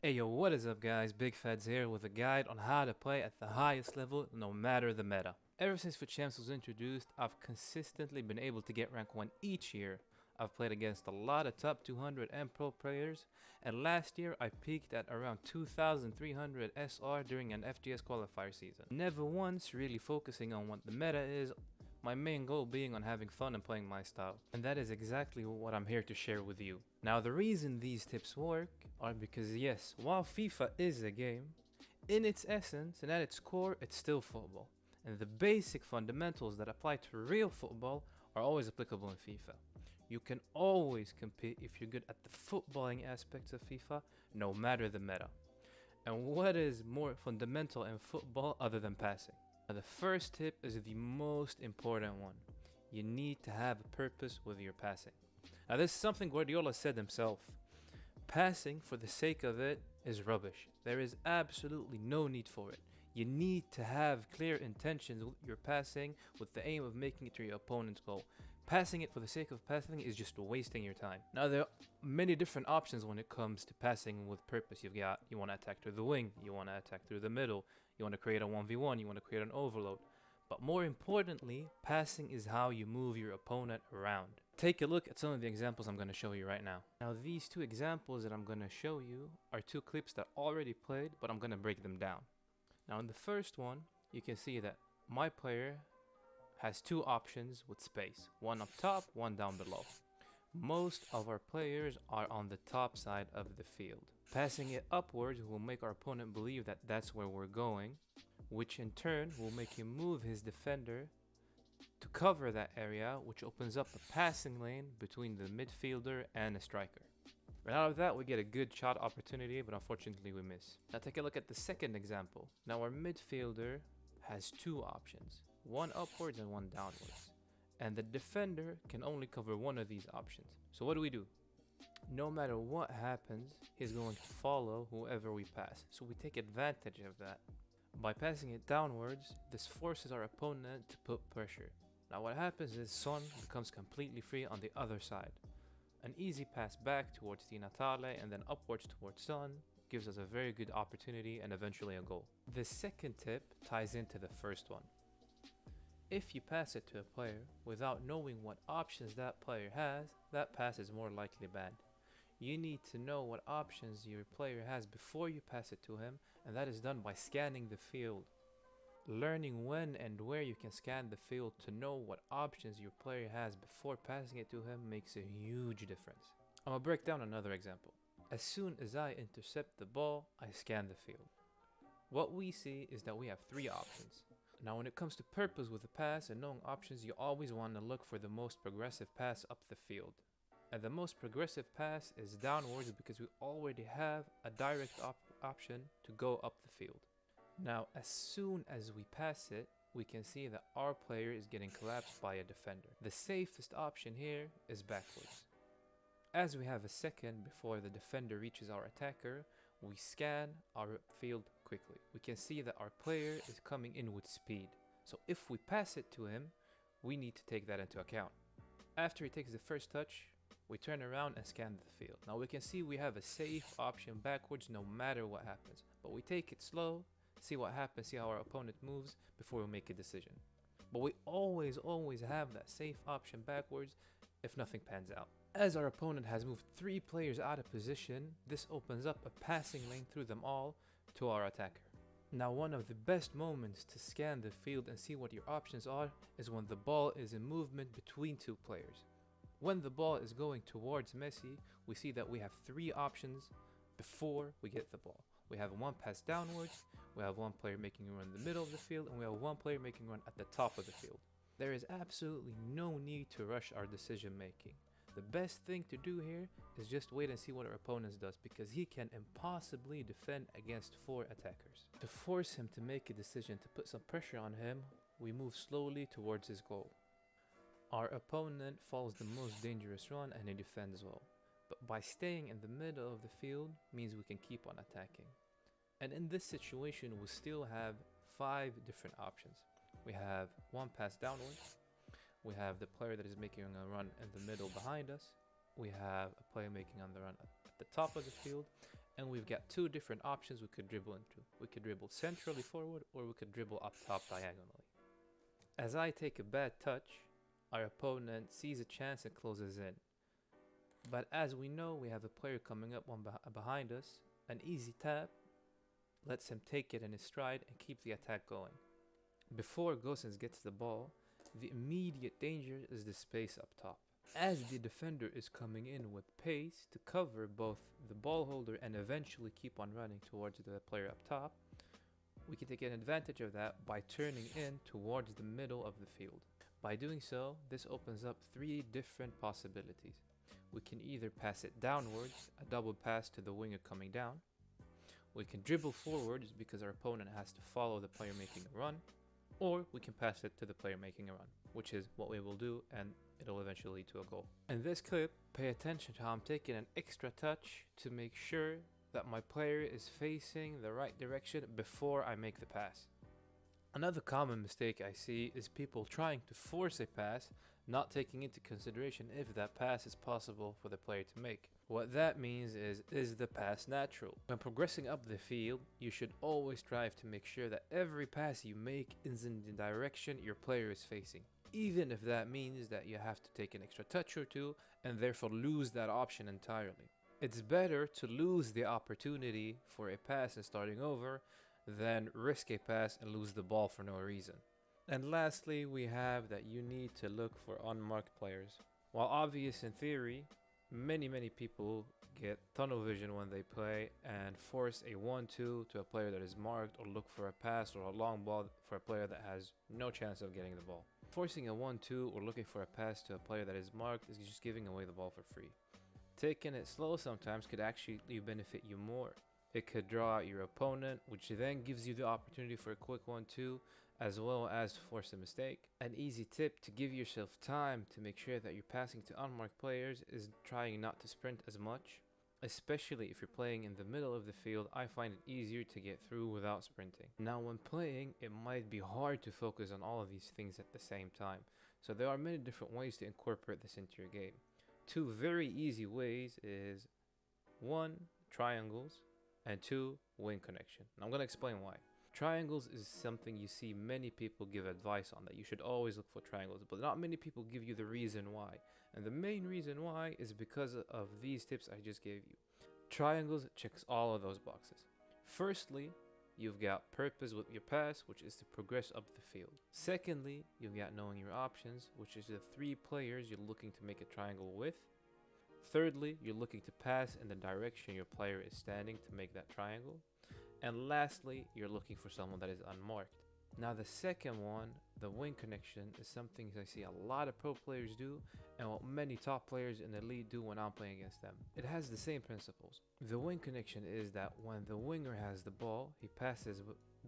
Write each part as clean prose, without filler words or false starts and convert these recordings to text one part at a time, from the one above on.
Hey yo, what is up guys? Big Feds here with a guide on how to play at the highest level no matter the meta. Ever since FUT Champs was introduced, I've consistently been able to get rank 1 each year. I've played against a lot of top 200 and pro players, and last year I peaked at around 2300 SR during an FGS qualifier season. Never once really focusing on what the meta is, my main goal being on having fun and playing my style. And that is exactly what I'm here to share with you. Now the reason these tips work are because yes, while FIFA is a game, in its essence and at its core it's still football. And the basic fundamentals that apply to real football are always applicable in FIFA. You can always compete if you're good at the footballing aspects of FIFA, no matter the meta. And what is more fundamental in football other than passing? Now, the first tip is the most important one. You need to have a purpose with your passing. Now this is something Guardiola said himself. Passing for the sake of it is rubbish. There is absolutely no need for it. You need to have clear intentions with your passing with the aim of making it to your opponent's goal. Passing it for the sake of passing is just wasting your time. Now there are many different options when it comes to passing with purpose. You want to attack through the wing, you want to attack through the middle, you want to create a 1v1, you want to create an overload. But more importantly, passing is how you move your opponent around. Take a look at some of the examples I'm going to show you right now. Now these two examples that I'm going to show you are two clips that I already played, but I'm going to break them down. Now in the first one, you can see that my player has two options with space, one up top, one down below. Most of our players are on the top side of the field. Passing it upwards will make our opponent believe that that's where we're going, which in turn will make him move his defender to cover that area, which opens up a passing lane between the midfielder and a striker. Right out of that, we get a good shot opportunity, but unfortunately we miss. Now take a look at the second example. Now our midfielder has two options, one upwards and one downwards. And the defender can only cover one of these options. So what do? No matter what happens, he's going to follow whoever we pass. So we take advantage of that. By passing it downwards, this forces our opponent to put pressure. Now what happens is Son becomes completely free on the other side. An easy pass back towards Di Natale and then upwards towards Son gives us a very good opportunity and eventually a goal. The second tip ties into the first one. If you pass it to a player without knowing what options that player has, that pass is more likely bad. You need to know what options your player has before you pass it to him, and that is done by scanning the field. Learning when and where you can scan the field to know what options your player has before passing it to him makes a huge difference. I'm gonna break down another example. As soon as I intercept the ball, I scan the field. What we see is that we have three options. Now when it comes to purpose with the pass and knowing options, you always want to look for the most progressive pass up the field. And the most progressive pass is downwards because we already have a direct option to go up the field. Now as soon as we pass it, we can see that our player is getting collapsed by a defender. The safest option here is backwards. As we have a second before the defender reaches our attacker, we scan our field quickly. We can see that our player is coming in with speed. So if we pass it to him, we need to take that into account. After he takes the first touch, we turn around and scan the field. Now we can see we have a safe option backwards no matter what happens. But we take it slow, see what happens, see how our opponent moves before we make a decision. But we always have that safe option backwards if nothing pans out. As our opponent has moved 3 players out of position, this opens up a passing lane through them all to our attacker. Now one of the best moments to scan the field and see what your options are is when the ball is in movement between 2 players. When the ball is going towards Messi, we see that we have 3 options before we get the ball. We have one pass downwards, we have one player making a run in the middle of the field, and we have one player making a run at the top of the field. There is absolutely no need to rush our decision making. The best thing to do here is just wait and see what our opponent does, because he can impossibly defend against 4 attackers. To force him to make a decision, to put some pressure on him, we move slowly towards his goal. Our opponent follows the most dangerous run and he defends well. But by staying in the middle of the field means we can keep on attacking. And in this situation we still have 5 different options. We have one pass downwards. We have the player that is making a run in the middle behind us. We have a player making on the run at the top of the field. And we've got two different options we could dribble into. We could dribble centrally forward, or we could dribble up top diagonally. As I take a bad touch, our opponent sees a chance and closes in. But as we know, we have a player coming up behind us. An easy tap lets him take it in his stride and keep the attack going. Before Gosens gets the ball, the immediate danger is the space up top. As the defender is coming in with pace to cover both the ball holder and eventually keep on running towards the player up top, we can take an advantage of that by turning in towards the middle of the field. By doing so, this opens up three different possibilities. We can either pass it downwards, a double pass to the winger coming down. We can dribble forwards because our opponent has to follow the player making a run. Or we can pass it to the player making a run, which is what we will do, and it'll eventually lead to a goal. In this clip, pay attention to how I'm taking an extra touch to make sure that my player is facing the right direction before I make the pass. Another common mistake I see is people trying to force a pass, not taking into consideration if that pass is possible for the player to make. What that means is the pass natural? When progressing up the field, you should always strive to make sure that every pass you make is in the direction your player is facing, even if that means that you have to take an extra touch or two and therefore lose that option entirely. It's better to lose the opportunity for a pass and starting over than risk a pass and lose the ball for no reason. And lastly, we have that you need to look for unmarked players. While obvious in theory, many people get tunnel vision when they play and force a 1-2 to a player that is marked, or look for a pass or a long ball for a player that has no chance of getting the ball. Forcing a 1-2 or looking for a pass to a player that is marked is just giving away the ball for free. Taking it slow sometimes could actually benefit you more. It could draw out your opponent, which then gives you the opportunity for a quick 1-2, as well as force a mistake. An easy tip to give yourself time to make sure that you're passing to unmarked players is trying not to sprint as much. Especially if you're playing in the middle of the field, I find it easier to get through without sprinting. Now when playing, it might be hard to focus on all of these things at the same time. So there are many different ways to incorporate this into your game. Two very easy ways is 1, triangles, and 2, wing connection. And I'm going to explain why. Triangles is something you see many people give advice on, that you should always look for triangles, but not many people give you the reason why. And the main reason why is because of these tips I just gave you. Triangles checks all of those boxes. Firstly, you've got purpose with your pass, which is to progress up the field. Secondly, you've got knowing your options, which is the 3 players you're looking to make a triangle with. Thirdly, you're looking to pass in the direction your player is standing to make that triangle. And lastly, you're looking for someone that is unmarked. Now the second one, the wing connection, is something I see a lot of pro players do, and what many top players in the league do when I'm playing against them. It has the same principles. The wing connection is that when the winger has the ball, he passes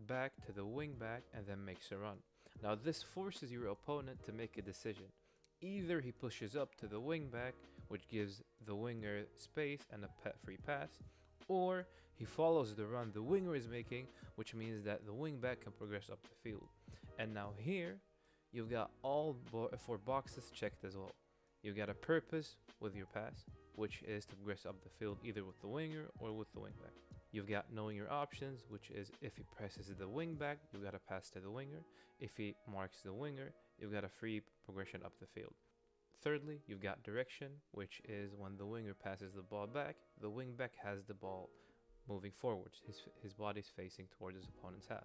back to the wing back and then makes a run. Now this forces your opponent to make a decision. Either he pushes up to the wing back, which gives the winger space and a free pass, or he follows the run the winger is making, which means that the wing back can progress up the field. And now here, you've got all 4 boxes checked as well. You've got a purpose with your pass, which is to progress up the field either with the winger or with the wing back. You've got knowing your options, which is if he presses the wing back, you've got a pass to the winger. If he marks the winger, you've got a free progression up the field. Thirdly, you've got direction, which is when the winger passes the ball back, the wing back has the ball moving forwards. His body's facing towards his opponent's half.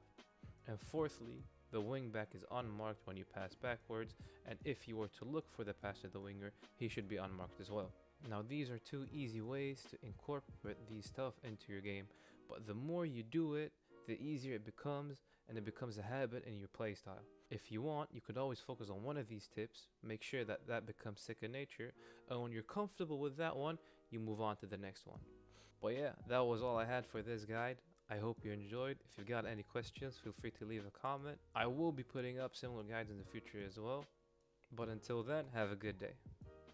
And fourthly, the wing back is unmarked when you pass backwards, and if you were to look for the pass to the winger, he should be unmarked as well. Now these are 2 easy ways to incorporate these stuff into your game, but the more you do it, the easier it becomes, and it becomes a habit in your play style. If you want, you could always focus on one of these tips, make sure that that becomes second nature, and when you're comfortable with that one, you move on to the next one. But yeah, that was all I had for this guide. I hope you enjoyed. If you've got any questions, feel free to leave a comment. I will be putting up similar guides in the future as well. But until then, have a good day.